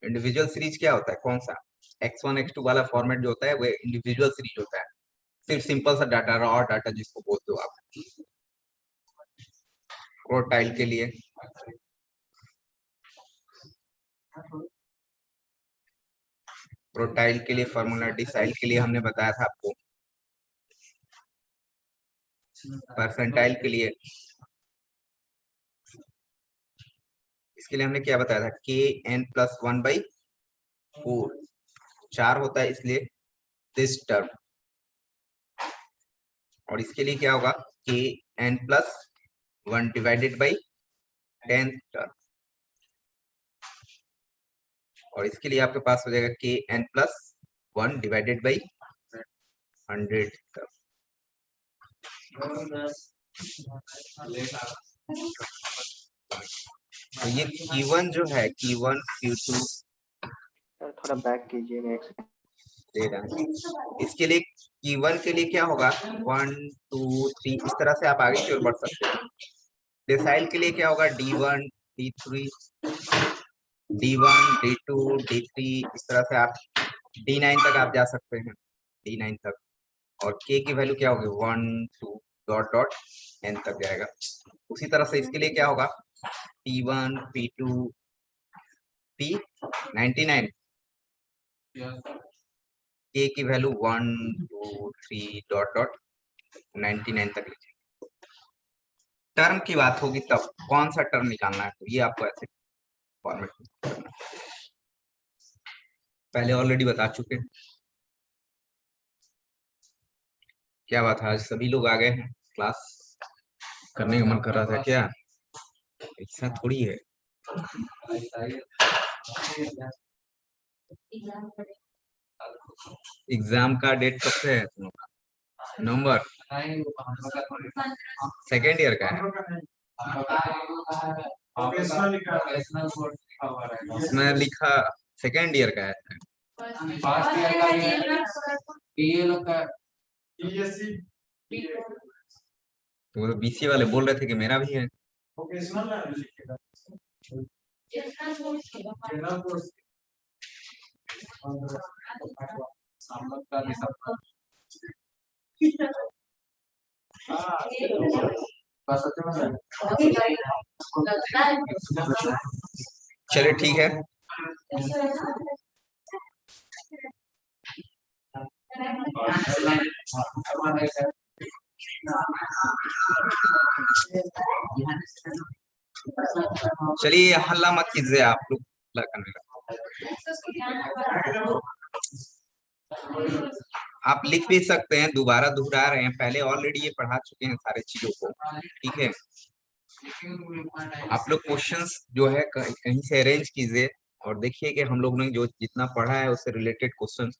Individual series क्या होता है, कौन सा? x1 x2 वाला फॉर्मेट जो होता है वो इंडिविजुअल सीरीज होता है, सिर्फ सिंपल सा डाटा, रॉ डाटा जिसको बोलते हो आप। क्रोटाइल के लिए फॉर्मूला, डिसाइल के लिए हमने बताया था आपको, परसेंटाइल के लिए, इसके लिए हमने क्या बताया था, kn+1/4, 4 होता है इसलिए दिस टर्म, और इसके लिए क्या होगा, kn+1 डिवाइडेड बाई 10 टर्म, और इसके लिए आपके पास हो जाएगा kn+1 डिवाइडेड बाई 100 टर्म। तो ये Q1 जो है, Q1 Q2, सर थोड़ा बैक कीजिएगा एक सेकंड। दे रहा है। इसके लिए Q1 के लिए क्या होगा, 1 2 3, इस तरह से आप आगे की ओर बढ़ सकते हैं। डिसाइल के लिए क्या होगा, D1 D3 D1 D2 D3, इस तरह से आप D9 तक आप जा सकते हैं, D9 तक, और k की वैल्यू क्या होगी, 1 2 डॉट डॉट n तक जाएगा। उसी तरह से इसके लिए क्या होगा, P1 P2 P99, k की वैल्यू 1 2 3 डॉट डॉट 99 तक लिखिए। टर्म की बात होगी तब कौन सा टर्म निकालना है, तो ये आपको ऐसे फॉर्मेट में करना है। पहले ऑलरेडी बता चुके हैं। क्या बात है, आज सभी लोग आ गए हैं, क्लास करने का मन कर रहा था क्या, ऐसा थोड़ी है। एग्जाम का डेट कब से है तुम लोग का, नवंबर, सेकेंड ईयर का है, इसमें लिखा सेकेंड ईयर का है, तो वो BCA वाले बोल रहे थे कि मेरा भी है। चलिए ठीक है, चलिए हल्ला मत कीजिए आप लोग, हल्ला करने का। आप लिख भी सकते हैं, दोबारा दोहरा रहे हैं, पहले ऑलरेडी ये पढ़ा चुके हैं सारे चीजों को, ठीक है। आप लोग क्वेश्चंस जो है कहीं से अरेंज कीजिए और देखिए कि हम लोग ने जो जितना पढ़ा है उससे रिलेटेड क्वेश्चन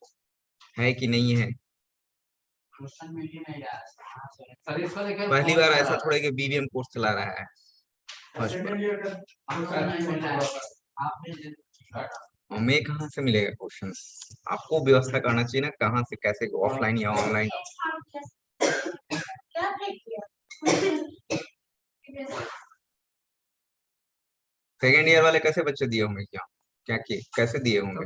है कि नहीं है। पहली बार ऐसा थोड़ा कि BBM कोर्स चला रहा है, हमें कहाँ से मिलेगा क्वेश्चंस, आपको व्यवस्था करना चाहिए ना, कहाँ से कैसे, ऑफलाइन या ऑनलाइन। सेकेंड ईयर वाले कैसे बच्चे दिए होंगे, क्या क्या किए, कैसे दिए होंगे?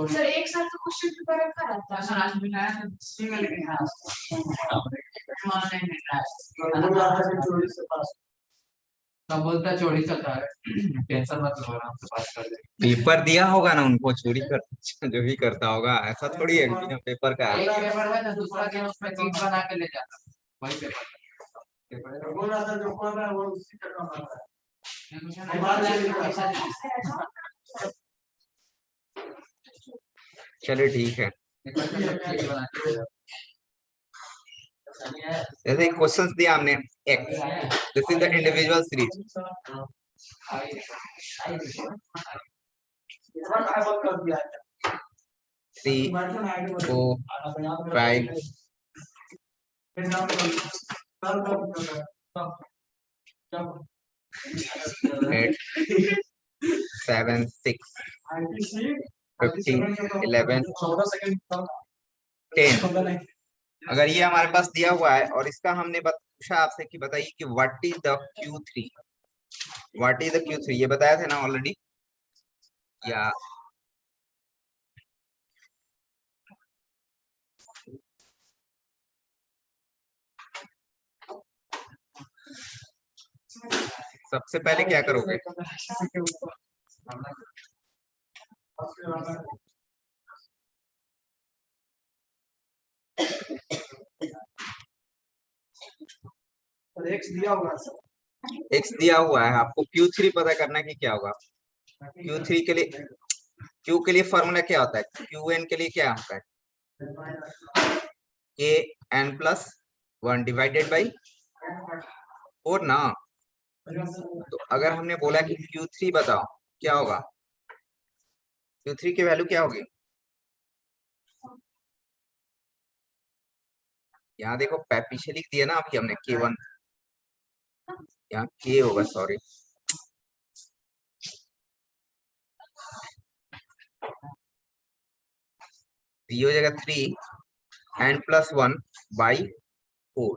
सर एक साल तो क्वेश्चन पेपर रखा रहता है, सर आज मिला है सिंगल लिखना है, सब बोलता है चोरी चल रहा है, टेंशन मत लो, आराम से बात कर ले। पेपर दिया होगा ना उनको, चोरी कर जो भी करता होगा, ऐसा थोड़ी है बिना पेपर का। एक पेपर है ना, दूसरा दिन उसमें चीट बना के ले जाता, वही पेपर बोल रहा था, जो पढ़ रहा है वो उसी का काम कर रहा है। चलिए ठीक है, जैसे क्वेश्चंस दिया हमने, x, this is the individual series, 3 4 5 8 7 6 15 11 10। अगर ये हमारे पास दिया हुआ है और इसका हमने पूछा आपसे कि बताइए कि what is the Q3, what is the Q3, ये बताया था ना ऑलरेडी, या सबसे पहले क्या करोगे? एक्स दिया होगा x दिया हुआ है, आपको Q3 पता करना है कि क्या होगा। Q3 के लिए, Q के लिए फॉर्मूला क्या होता है? Qn के लिए क्या होता है? Kn+1 डिवाइडेड बाई 4 ना। तो अगर हमने बोला कि Q3 बताओ क्या होगा, Q3 की वैल्यू क्या होगी? यहाँ देखो पीछे लिख दिया ना अभी हमने K1, यहाँ K होगा, सॉरी। ये हो जाएगा 3n+1/4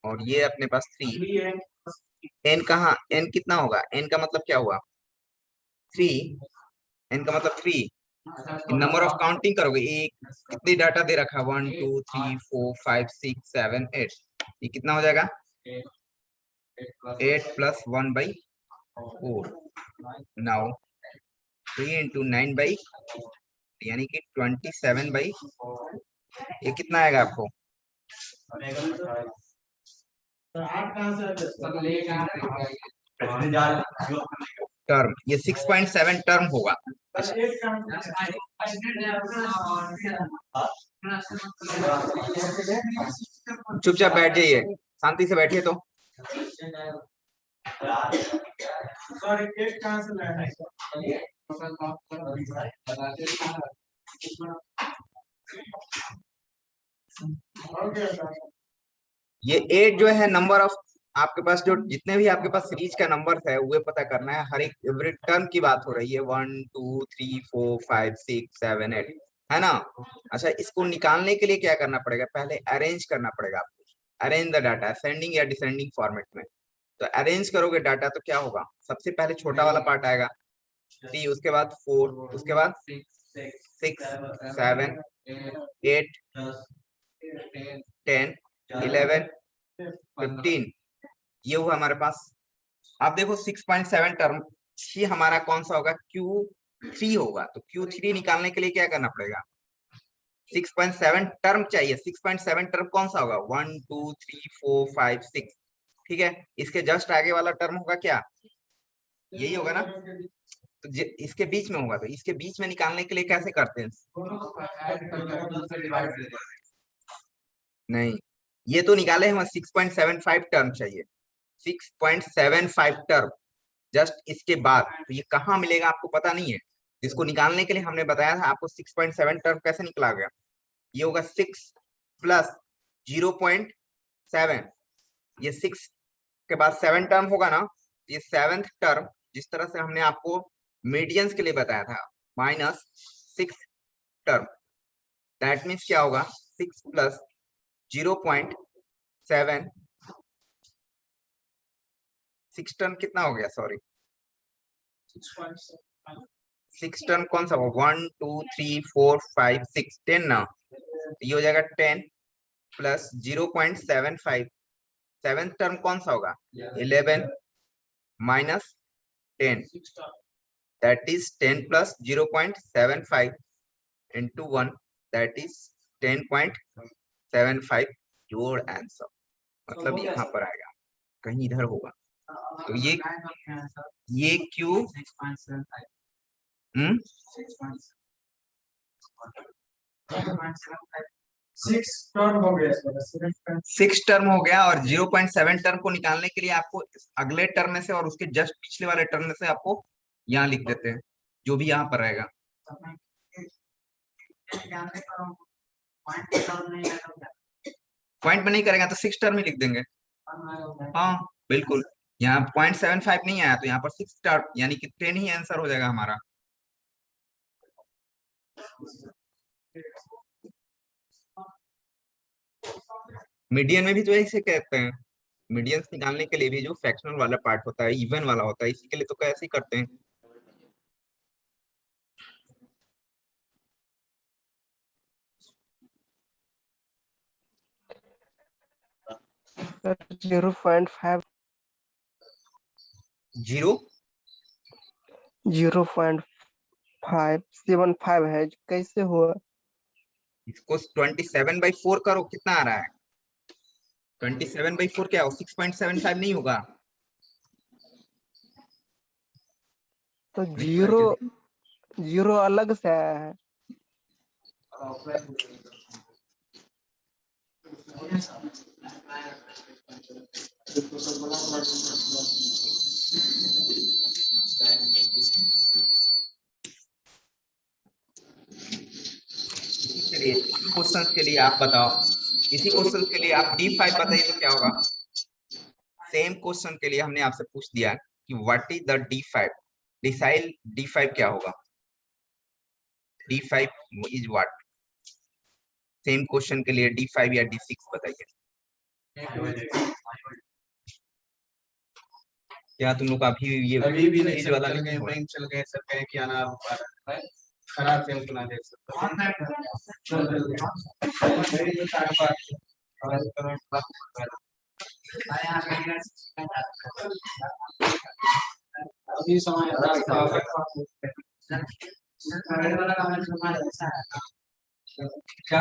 और ये अपने पास 3। n कहाँ, n कितना होगा? n का मतलब क्या हुआ? 3। n का मतलब 3। नंबर ऑफ काउंटिंग करोगे, एक कितनी डाटा दे रखा है? 1 2 3 4 5 6 7 8। ये कितना हो जाएगा? 8+1/4। नाउ 3 × 9/, यानी कि 27/, ये कितना आएगा आपको? टर्म, ये 6.7 टर्म होगा। चुपचाप बैठ जाइए, शांति से बैठिए। तो ये 8 जो है नंबर ऑफ, आपके पास जो जितने भी आपके पास सीरीज का नंबर है वो पता करना है। हर एक एवरी टर्म की बात हो रही है, 1 2 3 4 5 6 7 8, है ना। अच्छा, इसको निकालने के लिए क्या करना पड़ेगा? पहले अरेंज करना पड़ेगा आपको। अरेंज द डाटा असेंडिंग या डिसेंडिंग फॉर्मेट में। तो अरेंज करोगे डाटा तो क्या होगा? सबसे पहले छोटा वाला पार्ट आएगा 3, उसके बाद 4, उसके बाद 6 7 8 10 11 15, ये हुआ हमारे पास। अब देखो 6.7 टर्म ही हमारा कौन सा होगा? Q3 होगा। तो Q3 निकालने के लिए क्या करना पड़ेगा? 6.7 टर्म चाहिए। 6.7 टर्म कौन सा होगा? 1 2 3 4 5 6, ठीक है। इसके जस्ट आगे वाला टर्म होगा क्या? यही होगा ना। तो इसके बीच में होगा, तो इसके बीच में निकालने के लिए कैसे करते हैं? नहीं, ये तो निकाले हम 6.75 टर्म चाहिए। 6.75 टर्म जस्ट इसके बाद। तो ये कहाँ मिलेगा आपको पता नहीं है। इसको निकालने के लिए हमने बताया था आपको 6.7 टर्म कैसे निकला गया। ये होगा 6 + 0.7, ये 6 के बाद 7 टर्म होगा ना। ये 7th टर्म जिस तरह से हमने आपको मीडियंस के लिए बताया था, -6 टर्म, दैट मीन्स क्या होगा? 6 + 0.7, 6 टर्म कितना हो गया? सॉरी, 6 टर्म कौन सा होगा? 1 2 3 4 5 6 10 ना। ये हो जाएगा 10 + 0.75। 7th टर्म कौन सा होगा? 11 - 10, that is 10 + 0.75 into 1, that is 10.75 your answer. मतलब यहाँ पर आएगा, कहीं इधर होगा। तो ये क्यू 6 टर्म हो गया। और 0.7 टर्म को निकालने के लिए आपको अगले टर्म में से और उसके जस्ट पिछले वाले टर्म में से आपको यहाँ लिख देते हैं, जो भी यहाँ पर रहेगा। पॉइंट में नहीं करेगा तो 6 टर्म ही लिख देंगे। हाँ बिल्कुल, यहाँ 0.75 नहीं आया तो यहाँ पर 6 टर्म यानी कि 10 ही आंसर हो जाएगा हमारा। मीडियन में भी तो ऐसे कहते हैं। मीडियंस निकालने के लिए भी जो फ्रैक्शनल वाला पार्ट होता है, इवन वाला होता है, इसी के लिए तो कैसे ही करते हैं। सर 0.5 जीरो 0.575 है, कैसे हुआ? इसको 27/4 करो, कितना आ रहा है? 27/4 क्या हो? 6.75 नहीं होगा? तो जीरो जीरो अलग से आया है। चलिए क्वेश्चन के लिए आप बताओ, इसी क्वेश्चन के लिए आप D5 बताइए तो क्या होगा? सेम क्वेश्चन के लिए हमने आपसे पूछ दिया कि what is the D5, decile D5 क्या होगा? D5 is what? Same question के लिए D5 या D6 बताइए। क्या तुम लोग अभी ये अभी भी नहीं चीज वाला चल नहीं गए, हुआ? बैंक चल गए, सब कहे कि आना खराब से सुना दे अभी समय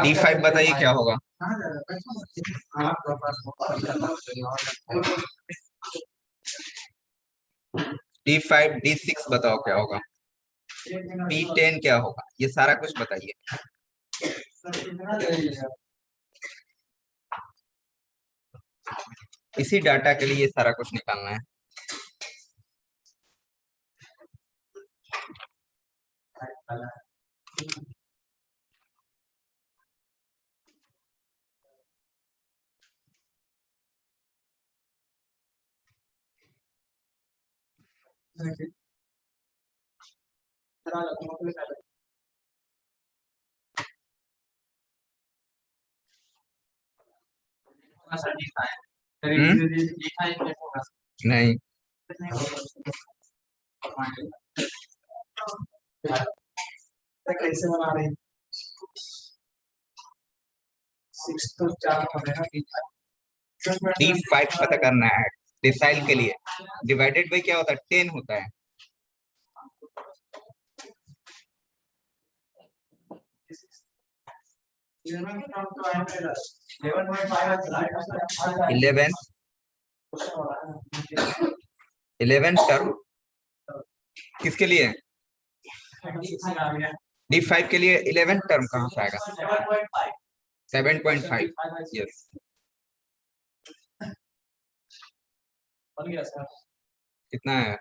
D5 बताइए क्या होगा? D5 D6 बताओ क्या होगा? D10 क्या होगा? ये सारा कुछ बताइए। इसी डाटा के लिए ये सारा कुछ निकालना है। नहीं, कैसे बना रहे? 6 तो 4 D5 पता करना है डिसाइल के लिए। डिवाइडेड बाय क्या होता है? 10 होता है। इलेवन टर्म किसके लिए? D5 के लिए 11 टर्म कहाँ से आएगा? 7.5। यस, कितना है?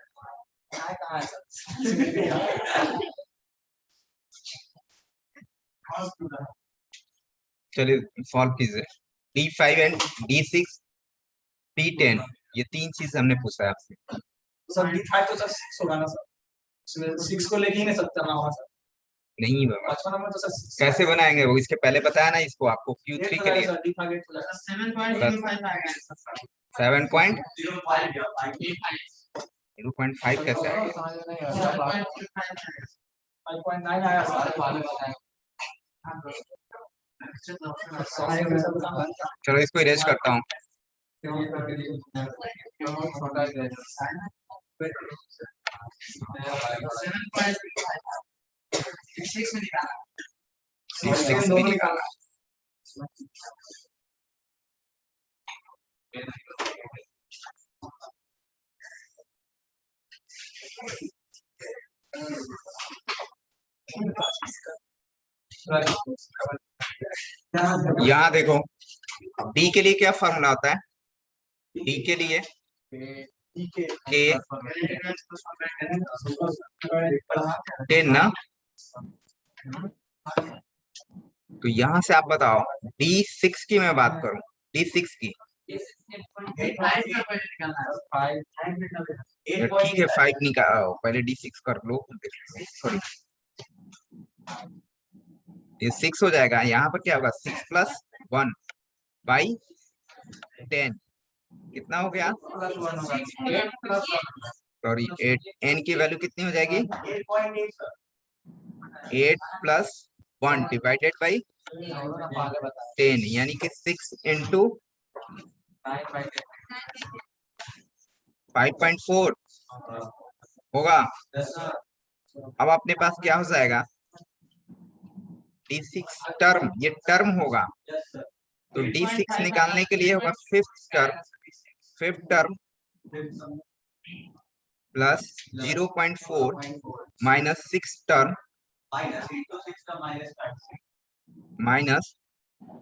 चलिए सॉल्व कीजिए। D5 एंड D6 P10, ये तीन चीज हमने पूछा है आपसे। सर D5 तो सर 6 होगा ना सर, 6 को लेके ही नहीं सकता ना होगा सर। नहीं बाबा, 5 नंबर तो सर कैसे बनाएंगे वो? इसके पहले बताया ना इसको आपको Q3 के लिए। 7.05 कैसे आएगा? 5.9 आया चलो इसको इरेज करता हूँ। D6 भी निकाला। यहाँ देखो, D के लिए क्या फॉर्मूला होता है? D के लिए K 10 ना। तो यहाँ से आप बताओ, D6 की मैं बात करूं, D6 की ठीक है 5 निकाल, पहले D6 कर लो। सॉरी, ये 6 हो जाएगा। यहाँ पर क्या होगा? 6 + 1 बाई 10 कितना हो गया? सॉरी 8। n की वैल्यू कितनी हो जाएगी? 8 + 1 डिवाइडेड बाई 10, यानी कि 6 × 5.4 होगा। अब अपने पास क्या हो जाएगा, D6 टर्म, ये टर्म होगा, तो D6 निकालने के लिए होगा fifth term plus 0.4 minus 6 term minus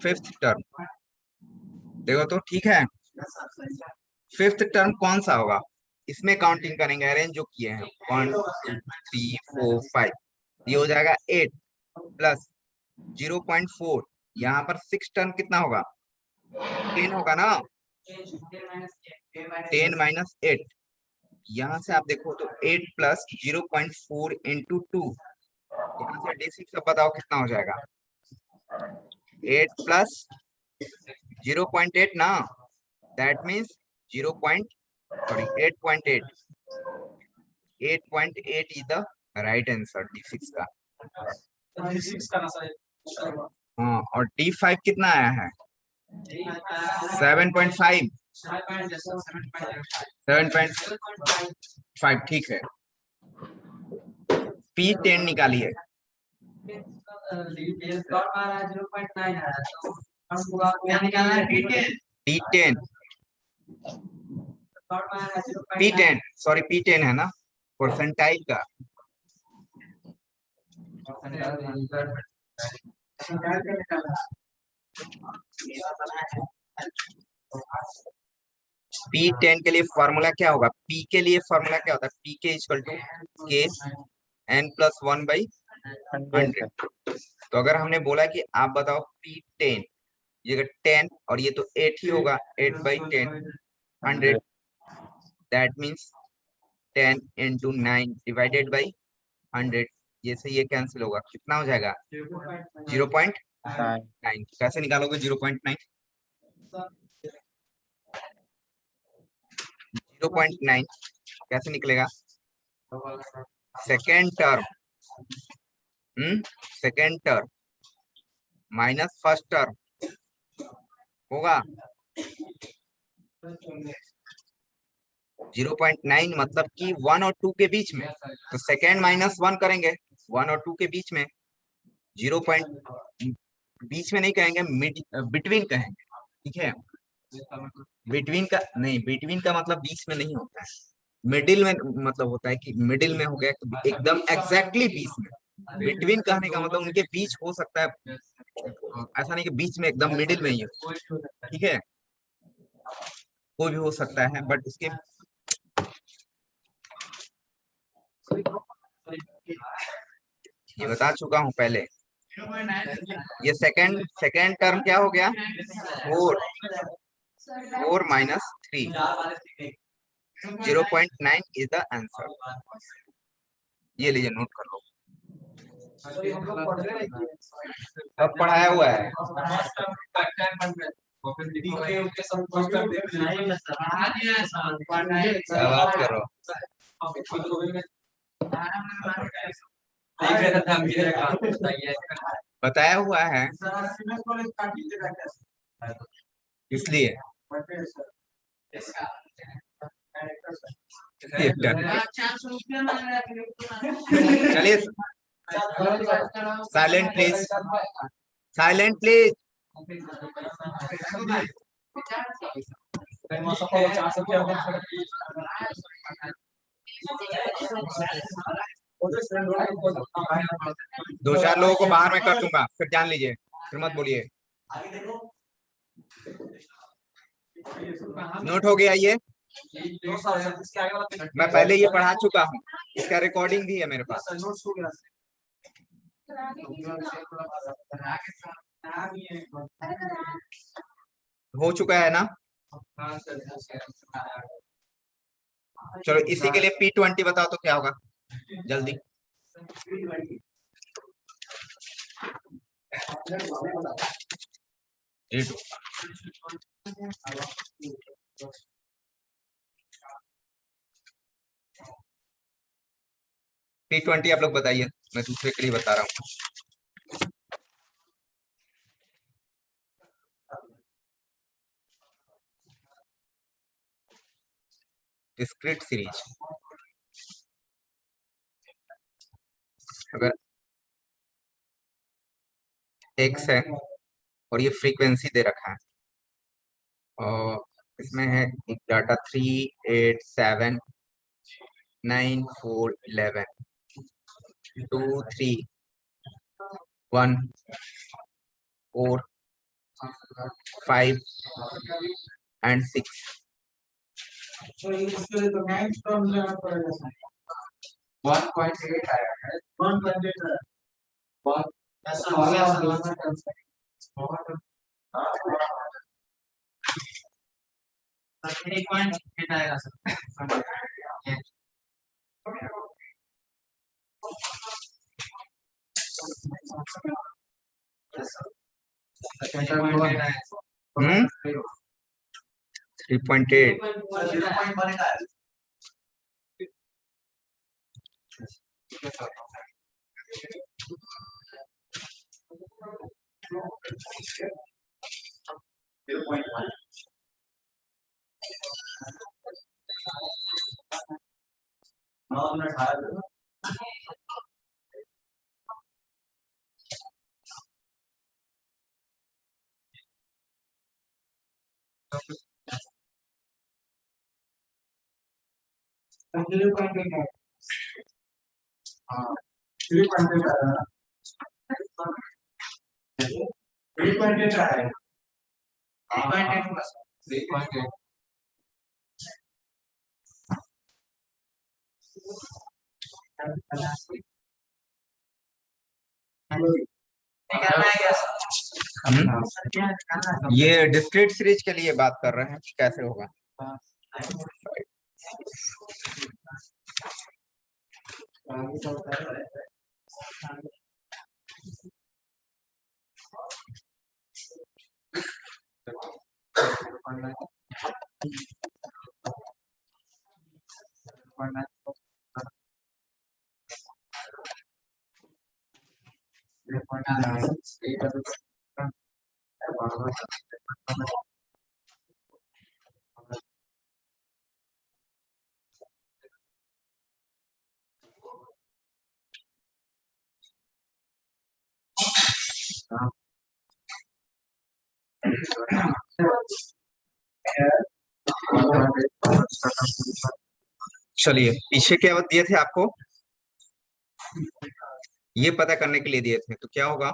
fifth term. देखो तो ठीक है, फिफ्थ टर्म कौन सा होगा, इसमें काउंटिंग करेंगे, अरेंज जो किए हैं 1 2 3 4 5, ये हो जाएगा 8 प्लस 0.4, यहाँ पर 6 टर्म कितना होगा, 10 होगा ना, 10 माइनस 8, यहाँ से आप देखो तो 8 प्लस 0.4 इंटू 2, यहाँ से D6 अब बताओ कितना हो जाएगा, 8 प्लस 0.8 ना, that means 8.8, 8.8 is the right answer D6 का। हाँ, और D5 कितना आया है, 7.5, 7.5, ठीक है। P10 निकालिए, D10, P10 सॉरी P10 है ना, परसेंटाइल का। P10 के लिए फॉर्मूला क्या होगा, P के लिए फॉर्मूला क्या होता है, PK equal to K n+1/100। तो अगर हमने बोला कि आप बताओ P10, ये 10 और ये तो 8 ही होगा, 8/10 100, that means 10 into 9 divided by 100, ये से ये कैंसिल होगा, कितना हो जाएगा 0.9। कैसे निकालोगे 0.9, 0.9 कैसे निकलेगा, second term minus first term होगा, 0.9 मतलब कि 1 और 2 के बीच में, तो सेकेंड माइनस 1 करेंगे 1 और 2 के बीच में, 0. बीच में नहीं कहेंगे, बिटवीन कहेंगे, ठीक है। बिटवीन का नहीं, बिटवीन का मतलब बीच में नहीं होता है, मिडिल में मतलब होता है कि मिडिल में हो गया एकदम एग्जैक्टली बीच में। बिटवीन कहने का मतलब उनके बीच हो सकता है, ऐसा नहीं कि बीच में एकदम मिडिल में ही हो, ठीक है, कोई भी हो सकता है, बट उसके ये बता चुका हूं पहले। ये सेकेंड टर्म क्या हो गया, 4 माइनस 3, 0.9 इज द आंसर। ये लीजिए नोट कर लो, अब पढ़ाया हुआ है। क्या बात करो, बताया हुआ है इसलिए। चलिए साइलेंट प्लीज, साइलेंट प्लीज। दो चार लोगों को बाहर में कर दूंगा, फिर जान लीजिए, फिर मत बोलिए। नोट हो गया ये, मैं पहले ये पढ़ा चुका हूँ, इसका रिकॉर्डिंग भी है मेरे पास। हो चुका है ना, चलो इसी के लिए P20 बताओ तो क्या होगा जल्दी। P20 आप लोग बताइए, मैं दूसरे के लिए बता रहा हूँ। डिस्क्रीट सीरीज अगर x है और ये फ्रीक्वेंसी दे रखा है और इसमें है एक डाटा 3, 8, 7, 9, 4, 11, 2, 3, 1, 4, 5 and 6. तो इसके लिए तो 9 टर्म लेना पड़ेगा सर 1.8 आया है 1.8 है बहुत ऐसा हो गया सर 3.8 आएगा सर हम्म 3.8 ये डिस्क्रीट सीरीज के लिए बात कर रहे हैं कैसे होगा चलिए पीछे क्या दिए थे आपको ये पता करने के लिए दिए थे तो क्या होगा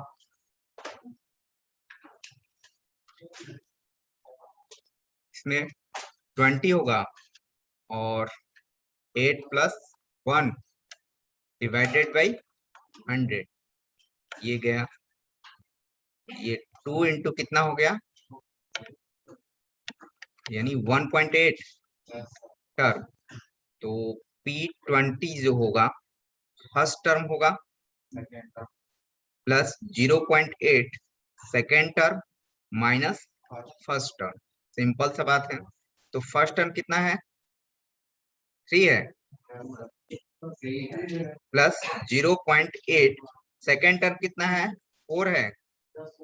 इसमें 20 होगा और 8 + 1 डिवाइडेड बाई 100 ये गया ये 2 इंटू कितना हो गया यानी 1.8 टर्म तो P20 जो होगा फर्स्ट टर्म होगा plus 0.8 second term minus first term simple सा बात है तो फर्स्ट टर्म कितना है 3 है प्लस 0.8 सेकेंड टर्म कितना है 4 है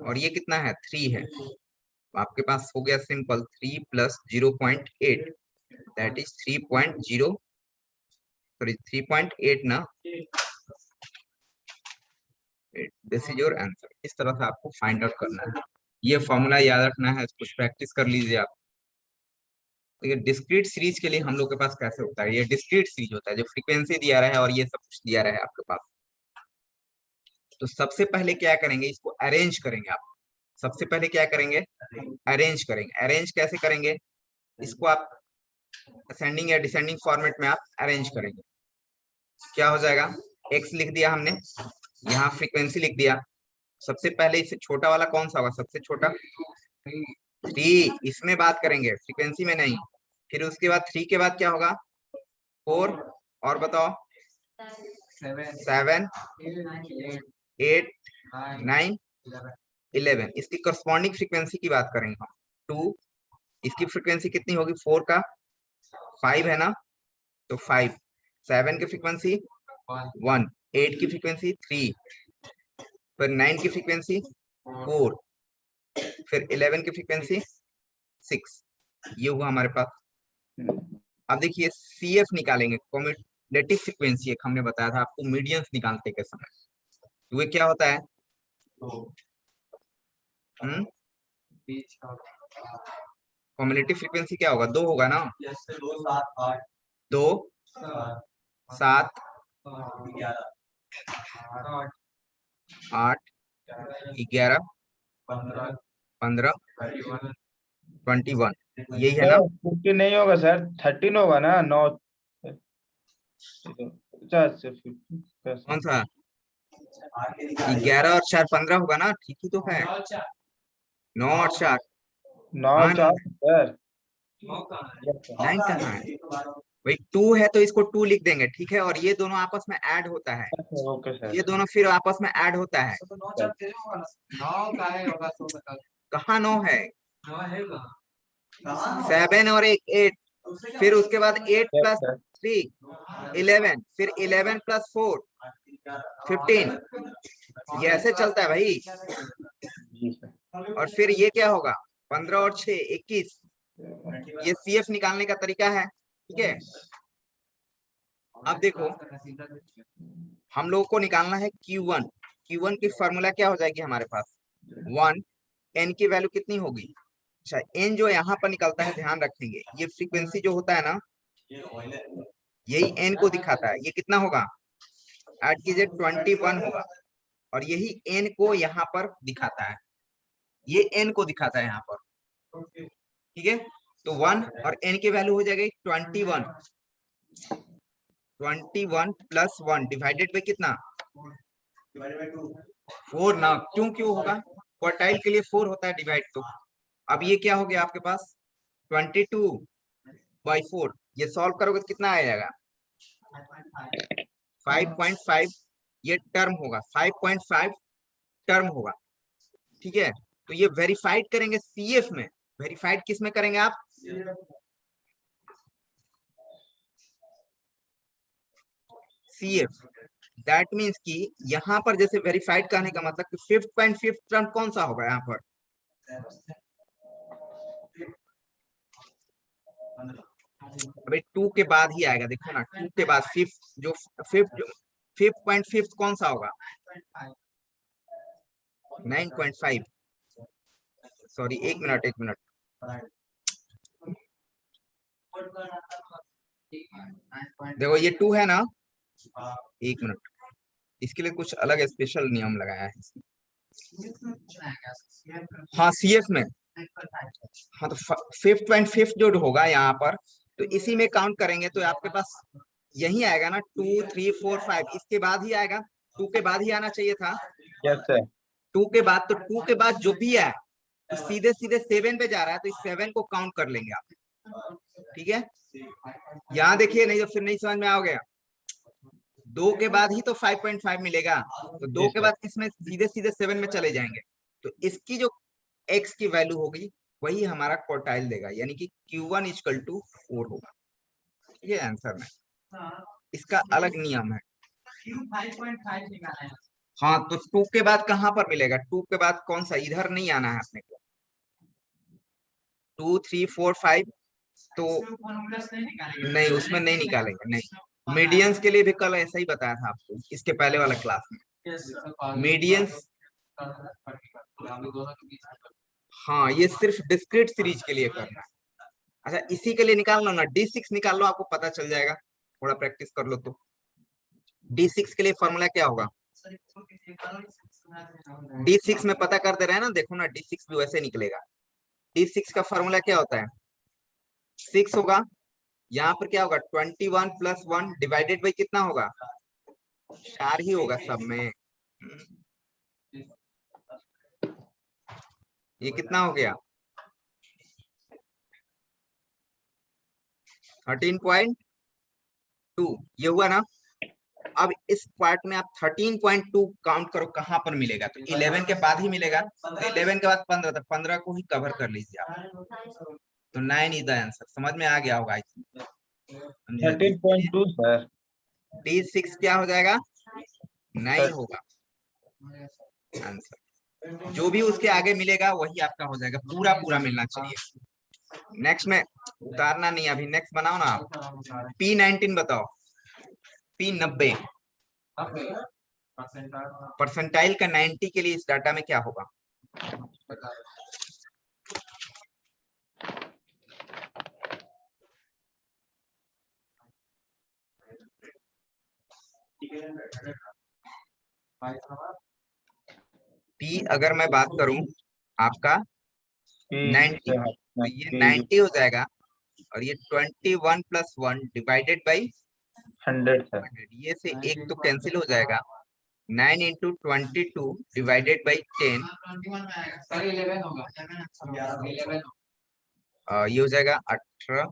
और ये कितना है 3 है तो आपके पास हो गया सिंपल 3 + 0.8 दैट इज 3.0 सॉरी 3.8 ना दिस इज योर आंसर इस तरह से आपको फाइंड आउट करना है ये फॉर्मूला याद रखना है कुछ प्रैक्टिस कर लीजिए आप तो ये डिस्क्रीट सीरीज के लिए हम लोग के पास कैसे होता है ये डिस्क्रीट सीरीज होता है जो फ्रीक्वेंसी दिया रहा है और ये सब कुछ दिया रहा है आपके पास तो सबसे पहले क्या करेंगे इसको अरेंज करेंगे आप सबसे पहले क्या करेंगे अरेंज कैसे करेंगे इसको आप असेंडिंग या डिसेंडिंग फॉर्मेट में आप अरेंज करेंगे क्या हो जाएगा x लिख दिया हमने यहाँ फ्रीक्वेंसी लिख दिया सबसे पहले इससे छोटा वाला कौन सा होगा सबसे छोटा 3 इसमें बात करेंगे फ्रीक्वेंसी में नहीं फिर उसके बाद 3 के बाद क्या होगा 4 और बताओ 7 8 9 11 इसकी करस्पॉन्डिंग फ्रीक्वेंसी की बात करेंगे हम 2 इसकी फ्रीक्वेंसी कितनी होगी 4 का 5 है ना तो 5 7 की फ्रीक्वेंसी 1 8 की फ्रीक्वेंसी 3 फिर 9 की फ्रीक्वेंसी 4 फिर 11 की फ्रीक्वेंसी 6 ये हुआ हमारे पास अब देखिए CF निकालेंगे रिलेटिव फ्रीक्वेंसी एक हमने बताया था आपको मीडियंस निकालते के समय, तो ये क्या होता है? कम्युलेटिव फ्रीक्वेंसी क्या होगा? 2 होगा ना, 2 7 8 11 15 21, यही है ना? 50 नहीं होगा सर, 13 होगा ना, 9 50 से 50 कौन सा? 11 और 4 15 होगा ना, ठीक ही तो है। 9 और 4 9 हाँ, 4 सर। 9 कहाँ है? भाई 2 है तो इसको 2 लिख देंगे, ठीक है, और ये दोनों आपस में ऐड होता है, ओके सर। ये दोनों फिर आपस में ऐड होता है। कहाँ 9 है? 7 और 8, फिर उसके बाद 8 प्लस 3 11, फिर 11 प्लस 4 15, ये ऐसे चलता है भाई। जी सर। और फिर ये क्या होगा? 15 और 6 21, ये CF निकालने का तरीका है, ठीक है। अब देखो हम लोगों को निकालना है Q1। Q1 की फॉर्मूला क्या हो जाएगी हमारे पास? 1, n की वैल्यू कितनी होगी? अच्छा, n जो यहाँ पर निकलता है, ध्यान रखेंगे ये फ्रीक्वेंसी जो होता है ना, यही n को दिखाता है। ये कितना होगा? ऐड कीजिए, 21 होगा, और यही n को यहाँ पर दिखाता है, ये n को दिखाता है यहाँ पर, ठीक है। तो 1 और n की वैल्यू हो जाएगी 21, 21 प्लस 1 डिवाइडेड बाई कितना? 4 ना, क्यों होगा? क्वार्टाइल के लिए 4 होता है डिवाइड। तो अब ये क्या हो गया आपके पास? 22/4, ये सॉल्व करोगे तो कितना आ जाएगा? 5.5, ये टर्म होगा, 5.5 टर्म होगा, ठीक है। तो ये वेरीफाइड करेंगे CF में। वेरीफाइड किस में करेंगे आप? CF। दैट मीन्स कि यहाँ पर जैसे वेरीफाइड करने का मतलब कि 5.5 टर्म कौन सा होगा यहाँ पर? अभी 2 के बाद ही आएगा, देखो ना, 2 के बाद 5.5 कौन सा होगा? 9.5। सॉरी, एक मिनट, देखो ये 2 है ना, एक मिनट, इसके लिए कुछ अलग स्पेशल नियम लगाया है इसमें। हाँ, CF में, हाँ, तो 5.5 जो होगा यहाँ पर, तो इसी में काउंट करेंगे तो आपके पास यही आएगा ना, 2 3 4 5, इसके बाद ही आएगा, 2 के बाद ही आना चाहिए था। Yes sir. 2 के बाद, तो 2 के बाद जो भी है तो सीधे 7 पे जा रहा है, तो इस 7 को काउंट कर लेंगे आप, ठीक है। यहाँ देखिए, नहीं तो फिर नहीं समझ में आओगे। 2 के बाद ही तो 5.5 मिलेगा, तो 2 के बाद किसमें? सीधे 7 में चले जाएंगे, तो इसकी जो x की वैल्यू होगी वही हमारा क्वार्टाइल देगा, यानी कि Q1 = 4 होगा, ठीक है। आंसर में इसका अलग नियम है। हाँ, तो 2 के बाद कहाँ पर मिलेगा? 2 के बाद कौन सा? इधर नहीं आना है अपने को, 2 3 4 5, तो नहीं, उसमें नहीं निकालेंगे, नहीं। मीडियंस के लिए भी कल ऐसा ही बताया था आपको, इसके पहले वाला क्लास में। मीडियंस, हाँ, ये सिर्फ डिस्क्रीट सीरीज के लिए करना है। अच्छा, इसी के लिए निकाल लो ना, D6 निकाल लो, आपको पता चल जाएगा, थोड़ा प्रैक्टिस कर लो तो। D6 के लिए फॉर्मूला क्या होगा? D6 में पता कर दे रहे हैं ना, देखो ना, D6 भी वैसे निकलेगा। D6 का फॉर्मूला क्या होता है? 6 होगा, यहाँ पर क्या होगा? 21 + 1 डिवाइडेड बाई कितना होगा? 4 ही होगा सब में। ये कितना हो गया? 13.2, ये हुआ ना। अब इस पार्ट में आप 13.2 काउंट करो, कहां पर मिलेगा? तो 11 के बाद ही मिलेगा, तो 11 के बाद 15, तो 15 को ही कवर कर लीजिए आप, तो 9 इज द आंसर। समझ में आ गया होगा? 13.2 सर। D6 क्या हो जाएगा? 9 होगा आंसर। जो भी उसके आगे मिलेगा वही आपका हो जाएगा, पूरा मिलना चाहिए। नेक्स्ट में उतारना नहीं, अभी नेक्स्ट बनाओ ना आप। P19 बताओ। P 90 परसेंटाइल का 90 के लिए इस डाटा में क्या होगा? P अगर मैं बात करूं आपका 90, तो ये 90 हो जाएगा और ये 21 + 1 डिवाइडेड बाई 100 सर। 100, ये से एक तो कैंसिल हो जाएगा। 9 × 22 डिवाइडेड बाई 10, ये हो जाएगा 18,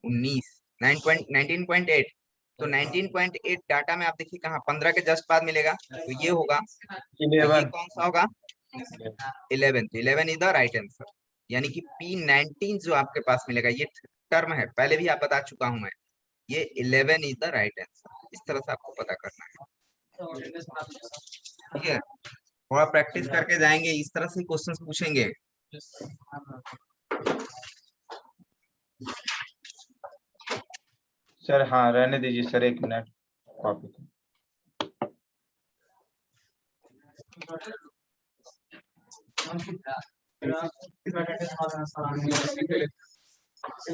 19, 19.8। तो 19.8 डाटा में आप देखिए कहाँ 15 के जस्ट बाद मिलेगा, तो ये होगा, तो ये 11 कौन सा होगा? 11। तो 11 इज द राइट आंसर। यानी कि P19 जो आपके पास मिलेगा, ये टर्म है, पहले भी आप बता चुका हूं मैं, ये 11 इज द राइट आंसर। इस तरह से आपको पता करना है, ठीक है। थोड़ा प्रैक्टिस करके जाएंगे, इस तरह से क्वेश्चंस पूछेंगे। सर हाँ रहने दीजिए सर, 1 मिनट कॉपी।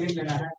लेना है